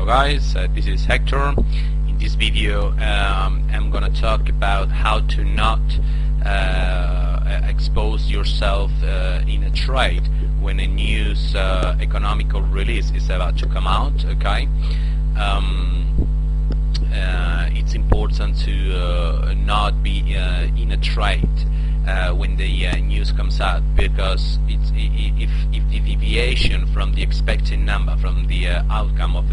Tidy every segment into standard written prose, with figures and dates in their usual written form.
Hello guys, this is Hector. In this video I'm gonna talk about how to not expose yourself in a trade when a news economical release is about to come out. Okay, it's important to not be in a trade when the news comes out, because if the deviation from the expected number, from the outcome of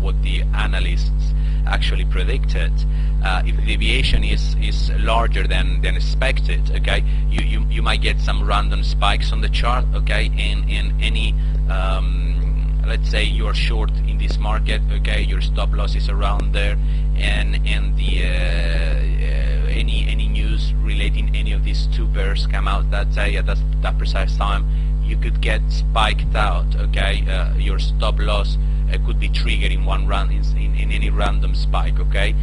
what the analysts actually predicted, if the deviation is larger than expected, okay, you might get some random spikes on the chart, okay, and any let's say you are short in this market, okay, your stop loss is around there, and the any news relating any of these two pairs come out that day at that precise time, you could get spiked out, okay. Your stop loss could be triggered in one run in any random spike, okay,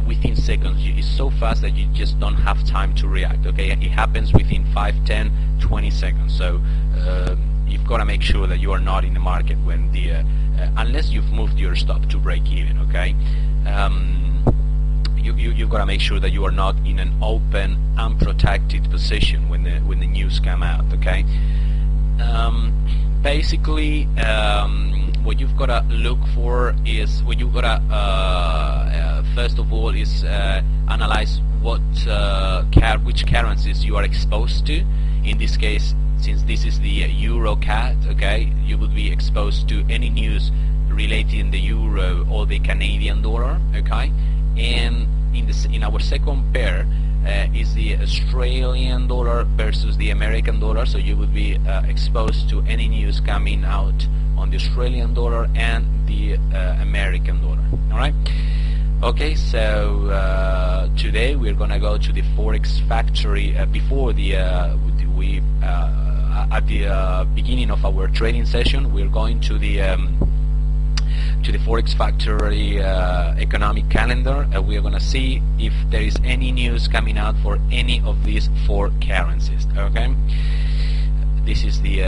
within seconds. It's so fast that you just don't have time to react, okay. It happens within 5, 10, 20 seconds. So you've got to make sure that you are not in the market when the unless you've moved your stop to break even, okay. You've got to make sure that you are not in an open, unprotected position when the news come out, okay. Basically, what you've got to look for is, what you've got to first of all is analyze which currencies you are exposed to. In this case, since this is the Euro CAD, okay, you would be exposed to any news relating the Euro or the Canadian dollar, okay. And in our second pair is the Australian dollar versus the American dollar, so you would be exposed to any news coming out on the Australian dollar and the American dollar. Alright? Okay, so today we're gonna go to the Forex factory. Before the at the beginning of our trading session, we're going to the Forex factory economic calendar. We are going to see if there is any news coming out for any of these four currencies, okay. This is the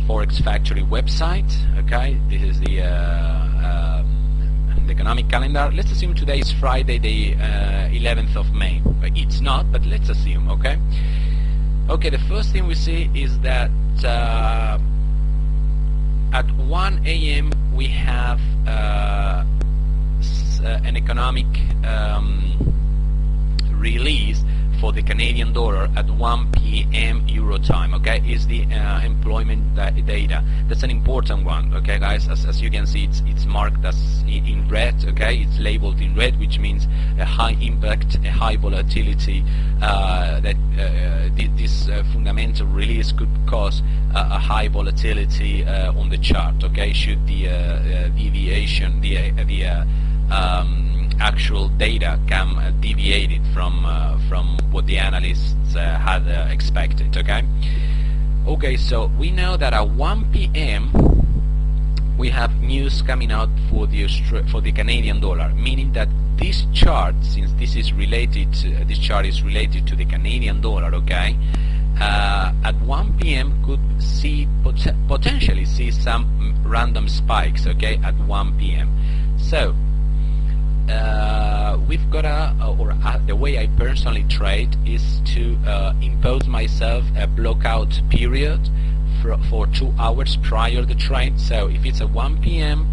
Forex factory website, okay. This is the economic calendar. Let's assume today is Friday, the 11th of May. It's not, but let's assume, okay. Okay, the first thing we see is that at 1 a.m. we have an economic release for the Canadian dollar at 1 p.m. Euro time, okay. Is the employment data. That's an important one, okay guys. As you can see, it's marked as in red, okay. It's labeled in red, which means a high impact, a high volatility, that this fundamental release could cause a high volatility on the chart, okay, should the deviation, the actual data come deviated from what the analysts had expected, okay. Okay, so we know that at 1 p.m. we have news coming out for the Canadian dollar, meaning that this chart, since this is related to, this chart is related to the Canadian dollar, okay, at 1 p.m. could see potentially see some random spikes, okay, at 1 p.m. So we've got the way I personally trade is to impose myself a blockout period for 2 hours prior to the trade. So if it's at 1 p.m.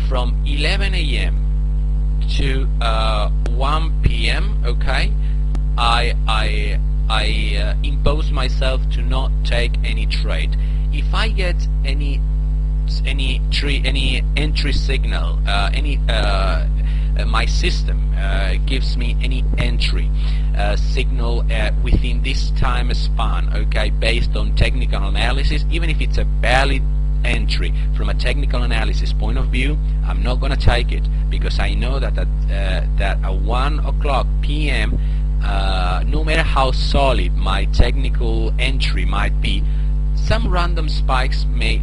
From 11 a.m. to 1 p.m. okay, I impose myself to not take any trade. If I get any entry signal, my system gives me any entry signal within this time span, okay, based on technical analysis, even if it's a valid entry from a technical analysis point of view, I'm not gonna take it, because I know that at 1 o'clock p.m. No matter how solid my technical entry might be, some random spikes may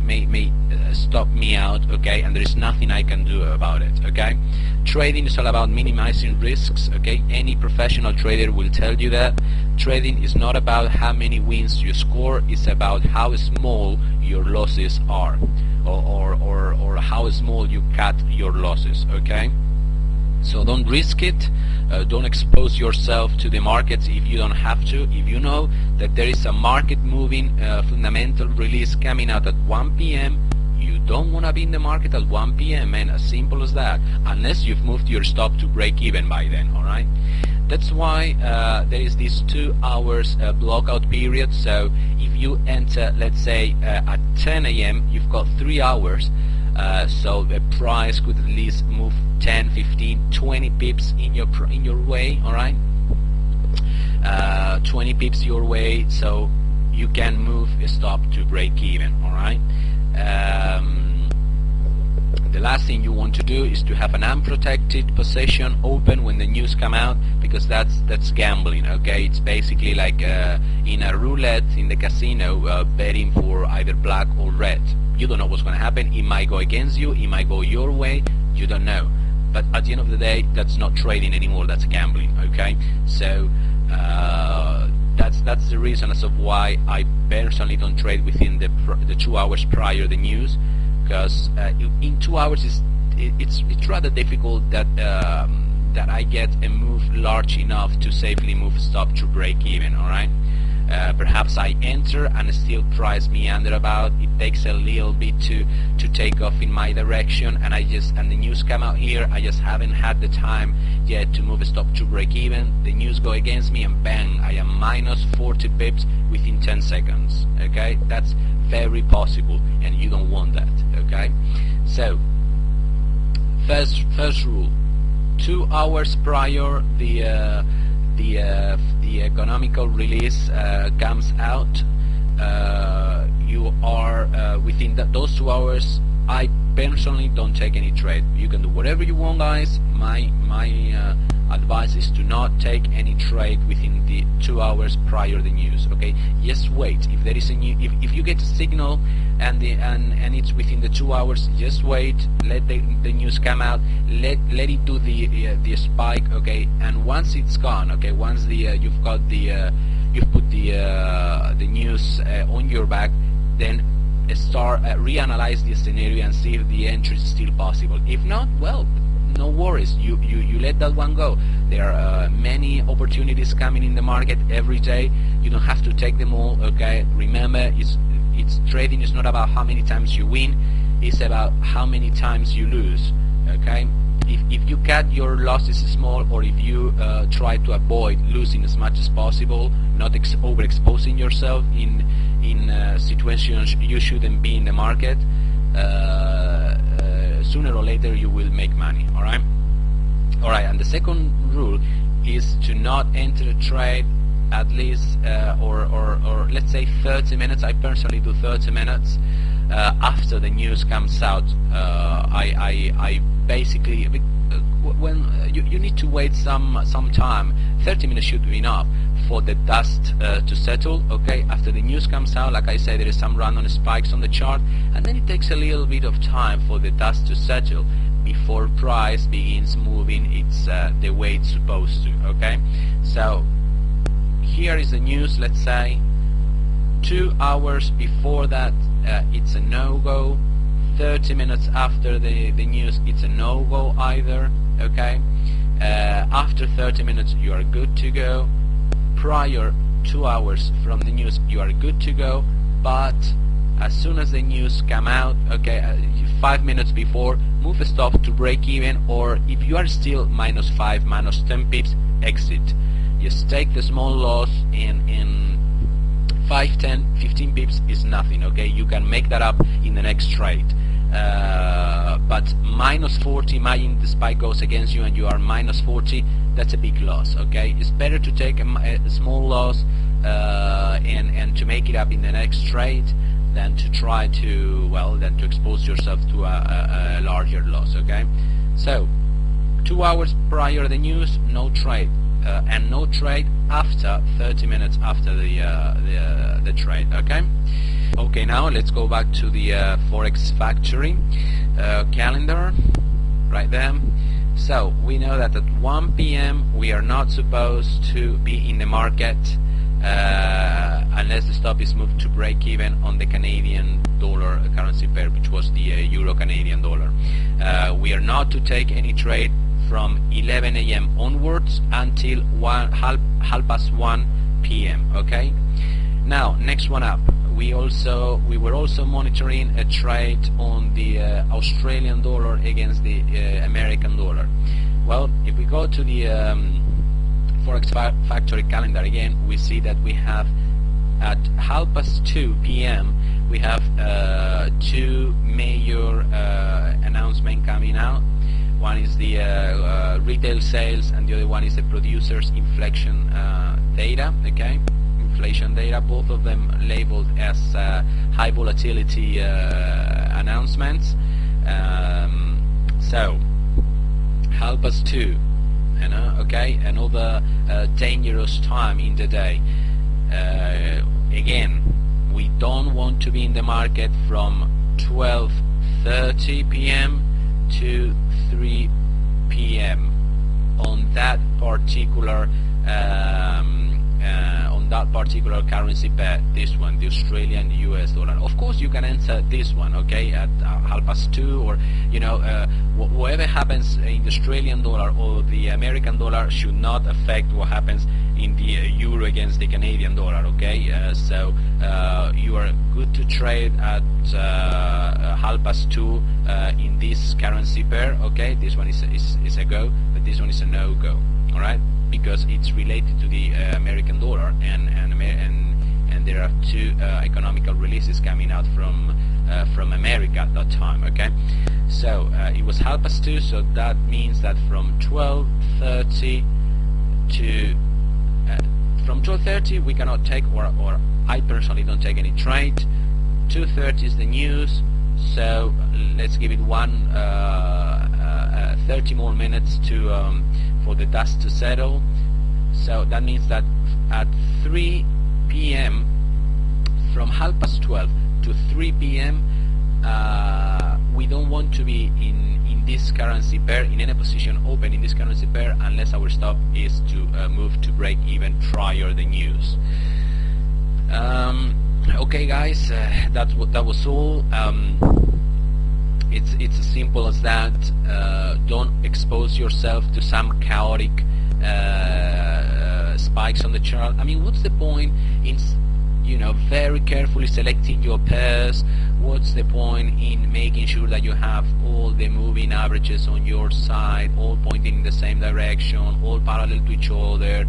stop me out, okay, and there is nothing I can do about it, okay. Trading is all about minimizing risks, okay. Any professional trader will tell you that. Trading is not about how many wins you score, it's about how small your losses are, or how small you cut your losses, okay. So don't risk it, don't expose yourself to the markets if you don't have to. If you know that there is a market moving fundamental release coming out at 1 p.m., you don't want to be in the market at 1 p.m., man, as simple as that, unless you've moved your stop to break even by then, alright? That's why there is this 2 hours blockout period. So if you enter, let's say, at 10 a.m., you've got 3 hours. So the price could at least move 10, 15, 20 pips in your way, alright? 20 pips your way, so you can move a stop to break even, alright? The last thing you want to do is to have an unprotected position open when the news come out, because that's gambling, okay? It's basically like in a roulette in the casino, betting for either black or red. You don't know what's going to happen. It might go against you, it might go your way, you don't know. But at the end of the day, that's not trading anymore, that's gambling, okay? So that's the reason as of why I personally don't trade within the 2 hours prior the news, because in 2 hours it's rather difficult that that I get a move large enough to safely move stop to break even, alright? Perhaps I enter and still price meander about. It takes a little bit to take off in my direction, and the news come out here. I just haven't had the time yet to move a stop to break even. The news go against me, and bang, I am minus 40 pips within 10 seconds. Okay, that's very possible, and you don't want that. Okay, so first rule: 2 hours prior the economical release comes out, you are within those 2 hours. I personally don't take any trade. You can do whatever you want, guys. My advice is to not take any trade within the 2 hours prior the news. Okay, just wait. If there is a new, if you get a signal and it's within the 2 hours, just wait. Let the news come out. Let it do the spike. Okay, and once it's gone, okay, once you've put the news on your back, then start reanalyze the scenario and see if the entry is still possible. If not, well, no worries, you let that one go. There are many opportunities coming in the market every day. You don't have to take them all, okay? Remember, it's trading is not about how many times you win, it's about how many times you lose, okay? If you cut your losses small, or if you try to avoid losing as much as possible, not overexposing yourself in situations you shouldn't be in the market, sooner or later you will make money. Alright, and the second rule is to not enter a trade at least or let's say 30 minutes. I personally do 30 minutes after the news comes out. I basically, when you need to wait some time. 30 minutes should be enough for the dust to settle. Okay, after the news comes out, like I said, there is some random spikes on the chart, and then it takes a little bit of time for the dust to settle before price begins moving it's the way it's supposed to. Okay, so here is the news. Let's say 2 hours before that, it's a no-go. 30 minutes after the news, it's a no-go either. Okay, after 30 minutes you are good to go. Prior 2 hours from the news you are good to go, but as soon as the news come out, okay, 5 minutes before, move a stop to break even, or if you are still minus 5, minus 10 pips, exit. Just take the small loss, in 5, 10, 15 pips is nothing. Okay, you can make that up in the next trade. But minus 40, imagine the spike goes against you and you are minus 40, that's a big loss. Okay, it's better to take a small loss and to make it up in the next trade than to try to, well, than to expose yourself to a larger loss. Okay, so 2 hours prior the news, no trade, and no trade after 30 minutes after the trade. Okay. Okay, now let's go back to the Forex Factory calendar right there. So we know that at 1 p.m. we are not supposed to be in the market unless the stop is moved to break even on the Canadian dollar currency pair, which was the Euro Canadian dollar. We are not to take any trade from 11 a.m. onwards until half past 1 p.m. Okay. Now, next one up. We were also monitoring a trade on the Australian dollar against the American dollar. Well, if we go to the Forex Factory calendar again, we see that we have at 2:30 p.m. we have two major announcements coming out. One is the retail sales, and the other one is the producers' inflation data. Okay. Inflation data, both of them labeled as high volatility announcements. So, 2:30, okay, another dangerous time in the day. Again, we don't want to be in the market from 12:30 p.m. to 3 p.m. on that particular currency pair, this one, the Australian US dollar. Of course, you can enter this one, okay, at 2:30, or whatever happens in the Australian dollar or the American dollar should not affect what happens in the euro against the Canadian dollar. Okay, so you are good to trade at 2:30 in this currency pair. Okay, this one is a go, but this one is a no-go. All right, because it's related to the American dollar, and there are two economical releases coming out from America at that time. Okay, so it was 2:30, so that means that from 12:30 to from 12:30 we cannot take, or I personally don't take any trade. 2:30 is the news, so let's give it 30 more minutes to for the dust to settle. So that means that at 3 p.m. from 12:30 to 3 p.m. We don't want to be in this currency pair, in any position open in this currency pair, unless our stop is to move to break even prior the news. Okay, guys, that was all. It's as simple as that. Don't expose yourself to some chaotic spikes on the chart. I mean, what's the point in very carefully selecting your pairs? What's the point in making sure that you have all the moving averages on your side, all pointing in the same direction, all parallel to each other,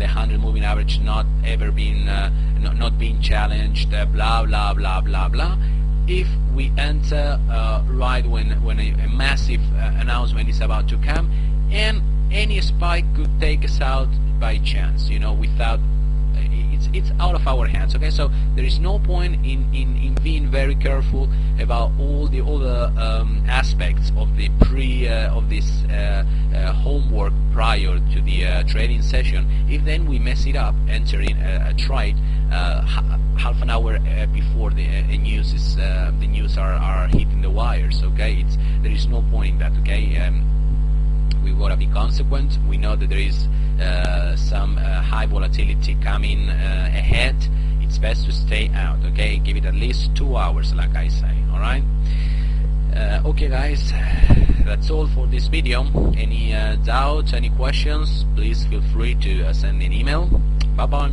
the 100 moving average not ever being not being challenged, blah blah blah blah blah. If we enter right when a massive announcement is about to come, and any spike could take us out by chance, without it's out of our hands. Okay, so there is no point in being very careful about all the other aspects of the this homework prior to the trading session. If then we mess it up entering a trade half an hour before the news are hitting the wires. Okay, there is no point in that. Okay, we gotta be consequent. We know that there is some high volatility coming ahead. It's best to stay out. Okay, give it at least 2 hours, like I say. All right. Okay, guys, that's all for this video. Any doubts, any questions, please feel free to send an email. Bye bye.